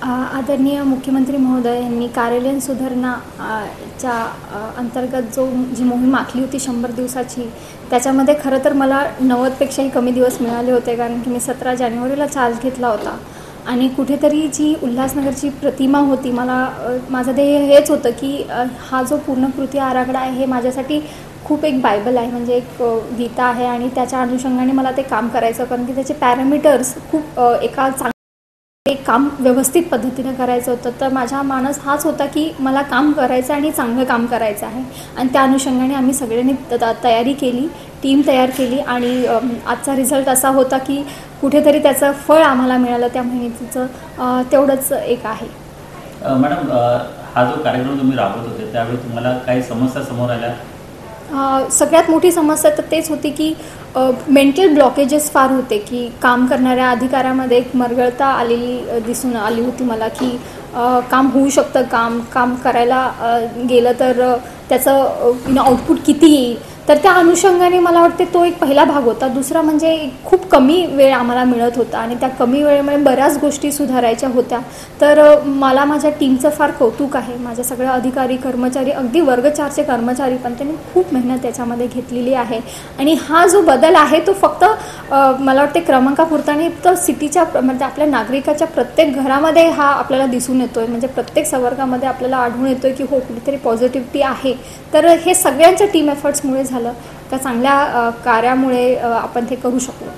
आदरणीय मुख्यमंत्री महोदय यांनी कार्यालयीन सुधारणा च्या अंतर्गत जी मोहीम आखली होती 100 दिवसाची, त्याच्यामध्ये खरं तर मला 90पेक्षाही कमी दिवस मिळाले होते, कारण की मी 17 जानेवारीला चार्ज घेतला होता. आणि कुठेतरी जी उल्हासनगरची प्रतिमा होती, माझं ध्येय हेच होतं की हा जो पूर्ण कृती आराखडा आहे हे माझ्यासाठी खूप एक बायबल आहे, म्हणजे एक गीता आहे. आणि त्याच्या अनुषंगाने मला ते काम करायचं, कारण की त्याचे पॅरामीटर्स खूप एक काम व्यवस्थित पद्धतीने करायचं होतं. तर माझा मानस हाच होता की मला काम करायचं आणि चांगलं काम करायचं आहे. आणि त्या अनुषंगाने आम्ही सगळ्यांनी तयारी केली, टीम तयार केली. आणि आजचा रिझल्ट असा होता की कुठेतरी त्याचं फळ आम्हाला मिळालं. त्या मेहनतीचं तेवढंच एक आहे. मॅडम, हा जो कार्यक्रम तुम्ही राबवत होते त्यावेळी तुम्हाला काही समस्या समोर आल्या? सगळ्यात मोठी समस्या तर तेच होती की मेंटल ब्लॉकेजेस फार होते, की काम करणाऱ्या अधिकाऱ्यामध्ये एक मरगळता दिसून आली होती मला, की काम होऊ शकतं, काम करायला गेलं तर त्याचं आउटपुट किती येईल. तर त्या अनुषंगाने मला वाटते तो एक पहिला भाग होता. दुसरा म्हणजे खूप कमी वेळ आम्हाला मिळत होता आणि त्या कमी वेळेमुळे बऱ्याच गोष्टी सुधारायच्या होत्या. तर मला माझ्या टीमचं फार कौतुक आहे. माझ्या सगळ्या अधिकारी, कर्मचारी, अगदी वर्ग 4चे कर्मचारी पण त्यांनी खूप मेहनत त्याच्यामध्ये घेतलेली आहे. आणि हा जो बदल आहे तो फक्त मला वाटते क्रमांकापुरता नाही, तर सिटीच्या म्हणजे आपल्या नागरिकाच्या प्रत्येक घरामध्ये हा आपल्याला दिसून येतो आहे. म्हणजे प्रत्येक संवर्गामध्ये आपल्याला आढळून येतो आहे की हो, कुठेतरी पॉझिटिव्हिटी आहे. तर हे सगळ्यांच्या टीम एफर्ट्समुळे झालं, त्या चांगल्या कार्यामुळे आपण ते करू शकलो.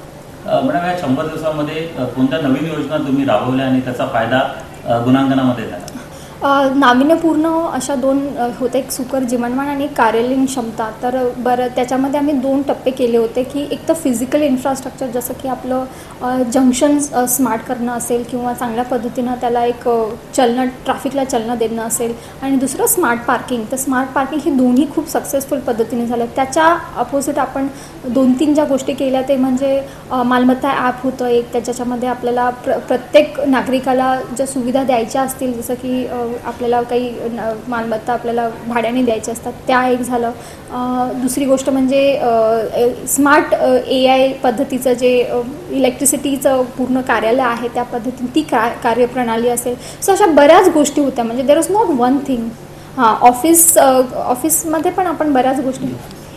मॅडम, या 100 दिवसामध्ये कोणत्या नवीन योजना तुम्ही राबवल्या आणि त्याचा फायदा गुणांकनामध्ये झाला? नाविन्यपूर्ण अशा 2 होते, एक सुकर जीवनमान आणि कार्यालयीन क्षमता. तर त्याच्यामध्ये आम्ही 2 टप्पे केले होते, की एक तर फिजिकल इन्फ्रास्ट्रक्चर, जसं की आपलं जंक्शन स्मार्ट करणं असेल किंवा चांगल्या पद्धतीनं त्याला एक ट्रॅफिकला चालना देणं असेल. आणि दुसरं स्मार्ट पार्किंग. तर स्मार्ट पार्किंग ही दोन्ही खूप सक्सेसफुल पद्धतीने झालं. त्याच्या अपोजिट आपण 2-3 ज्या गोष्टी केल्या ते म्हणजे मालमत्ता ॲप होतं एक, त्याच्यामध्ये आपल्याला प्रत्येक नागरिकाला ज्या सुविधा द्यायच्या असतील, जसं की आपल्याला काही मालमत्ता आपल्याला भाड्याने द्यायच्या असतात, त्या एक झालं. दुसरी गोष्ट म्हणजे स्मार्ट AI पद्धतीचं जे इलेक्ट्रिसिटीचं पूर्ण कार्यालय आहे त्या पद्धतीने ती कार्यप्रणाली असेल. सो अशा बऱ्याच गोष्टी होत्या, म्हणजे there is not one thing. ऑफिसमध्ये पण आपण बऱ्याच गोष्टी.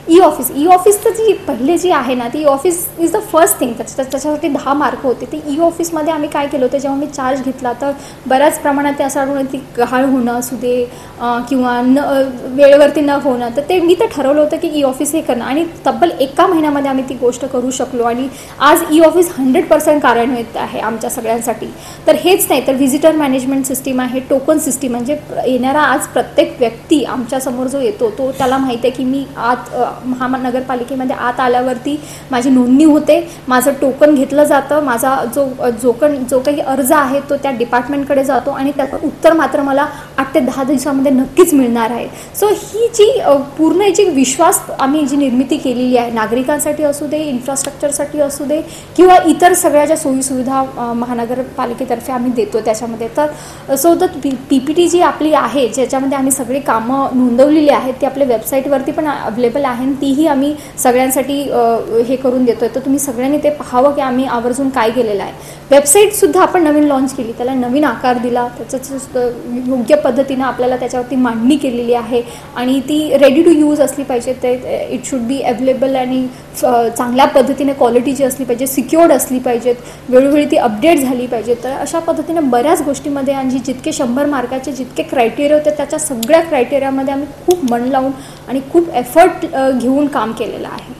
ई-ऑफिसचं पहिले जी आहे ना, ती office is the first thing. त्याच्यासाठी 10 मार्क होते. ते ई-ऑफिसमध्ये आम्ही काय केलं होतं, जेव्हा मी चार्ज घेतला तर बऱ्याच प्रमाणात ते असं आढळून ती गहाळ होणं असू दे किंवा वेळेवरती न होणं. तर ते मी तर ठरवलं होतं की ई-ऑफिस हे करणं, आणि तब्बल 1 महिन्यामध्ये आम्ही ती गोष्ट करू शकलो. आणि आज ई-ऑफिस 100% कार्यान्वित आहे आमच्या सगळ्यांसाठी. तर हेच नाही तर व्हिजिटर मॅनेजमेंट सिस्टीम आहे, टोकन सिस्टीम, म्हणजे येणारा आज प्रत्येक व्यक्ती आमच्यासमोर जो येतो तो त्याला माहिती आहे की मी महानगरपालिकेमध्ये आत आल्यावरती माझी नोंदणी होते, माझं टोकन घेतलं जातं, माझा जो काही अर्ज आहे तो त्या डिपार्टमेंटकडे जातो आणि त्याचं उत्तर मात्र मला 8 ते 10 दिवसामध्ये नक्कीच मिळणार आहे. सो ही जी पूर्ण जी विश्वास आम्ही जी निर्मिती केलेली आहे, नागरिकांसाठी असू दे, इन्फ्रास्ट्रक्चरसाठी असू दे किंवा इतर सगळ्या ज्या सोयीसुविधा महानगरपालिकेतर्फे आम्ही देतो त्याच्यामध्ये, तर सो द PPT जी आपली आहे, ज्याच्यामध्ये आम्ही सगळी कामं नोंदवलेली आहेत, ती आपल्या वेबसाईटवरती पण अवेलेबल आहे. तीही आम्ही सगळ्यांसाठी हे करून देतो आहे. तर तुम्ही सगळ्यांनी ते पाहावं की आम्ही आवर्जून काय केलेलं आहे. वेबसाईटसुद्धा आपण नवीन लॉन्च केली, त्याला नवीन आकार दिला, त्याचं योग्य पद्धतीनं आपल्याला त्याच्यावरती मांडणी केलेली आहे आणि ती रेडी टू यूज असली पाहिजे. ते इट शुड बी अवेलेबल आणि चांगल्या पद्धतीने क्वालिटीची असली पाहिजे, सिक्युअर्ड असली पाहिजेत, वेळोवेळी ती अपडेट झाली पाहिजे. तर अशा पद्धतीने बऱ्याच गोष्टीमध्ये आणि जितके 100 मार्काचे जितके क्रायटेरिया होते त्याच्या सगळ्या क्रायटेरियामध्ये आम्ही खूप मन लावून आणि खूप एफर्ट घेऊन काम केलेलं आहे.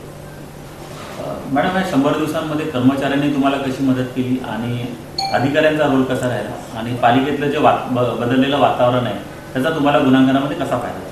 मॅडम, या 100 दिवसांमध्ये कर्मचाऱ्यांनी तुम्हाला कशी मदत केली आणि अधिकाऱ्यांचा रोल कसा राहिला आणि पालिकेतलं जे बदललेलं वातावरण आहे त्याचा तुम्हाला गुणांकनामध्ये कसा फायदा?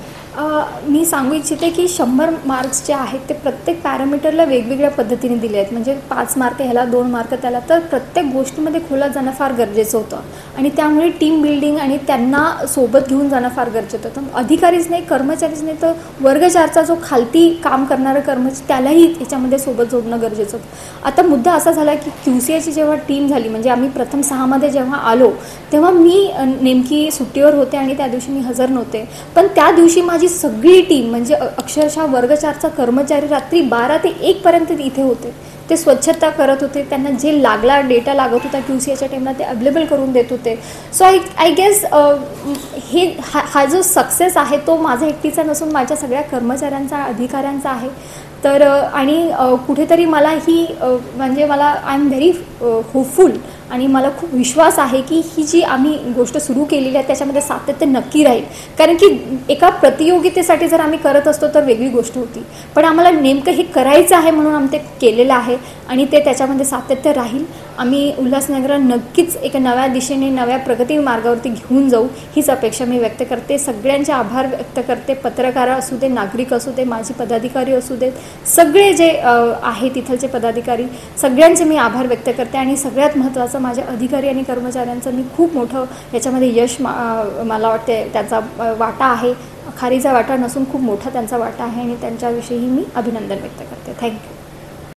मी सांगू इच्छिते की 100 मार्क्स जे आहेत ते प्रत्येक पॅरामीटरला वेगवेगळ्या पद्धतीने दिले आहेत. म्हणजे 5 मार्क ह्याला, 2 मार्क त्याला. तर प्रत्येक गोष्टीमध्ये खोलात जाणं फार गरजेचं होतं आणि त्यामुळे टीम बिल्डिंग आणि त्यांना सोबत घेऊन जाणं फार गरजेचं होतं. अधिकारीच नाही, कर्मचारीच नाही, तर वर्ग 4चा जो खालती काम करणारा कर्मचारी त्यालाही याच्यामध्ये सोबत जोडणं गरजेचं होतं. आता मुद्दा असा झाला की QCIची जेव्हा टीम झाली, म्हणजे आम्ही प्रथम 6मध्ये जेव्हा आलो तेव्हा मी नेमकी सुट्टीवर होते आणि त्या दिवशी मी हजर नव्हते. पण त्या दिवशी माझी माझी सगळी टीम म्हणजे अक्षरशः वर्ग 4चा कर्मचारी रात्री 12 ते 1 पर्यंत इथे होते. ते स्वच्छता करत होते, त्यांना जे लागला डेटा लागत होता QCAच्या टाईमला ते अवेलेबल करून देत होते. सो आय गेस हा जो सक्सेस आहे तो माझा एकटीचा नसून माझ्या सगळ्या कर्मचाऱ्यांचा, अधिकाऱ्यांचा आहे. तर आणि कुठेतरी मला म्हणजे मला आय एम व्हेरी होपफुल आणि मला खूप विश्वास आहे की ही जी आम्ही गोष्ट सुरू केलेली आहे त्याच्यामध्ये सातत्य नक्की राहील. कारण की एका प्रतियोगितेसाठी जर आम्ही करत असतो तर वेगळी गोष्ट होती, पण आम्हाला नेमकं हे करायचं आहे म्हणून आम्ही ते केलेलं आहे आणि ते त्याच्यामध्ये सातत्य राहील. आम्ही उल्हासनगरला नक्कीच एका नव्या दिशेने, नव्या प्रगती मार्गावरती घेऊन जाऊ हीच अपेक्षा मी व्यक्त करते. सगळ्यांचे आभार व्यक्त करते. पत्रकार असू दे, नागरिक असू दे, माजी पदाधिकारी असू देत, सगळे जे आहेत तिथलचे पदाधिकारी, सगळ्यांचे मी आभार व्यक्त करते. आणि सगळ्यात महत्त्वाचं माझ्या अधिकारी आणि कर्मचाऱ्यांचं मी खूप मोठं याच्यामध्ये यश मला वाटते त्यांचा वाटा आहे. खारीचा वाटा नसून खूप मोठा त्यांचा वाटा आहे आणि त्यांच्याविषयीही मी अभिनंदन व्यक्त करते. थँक्यू.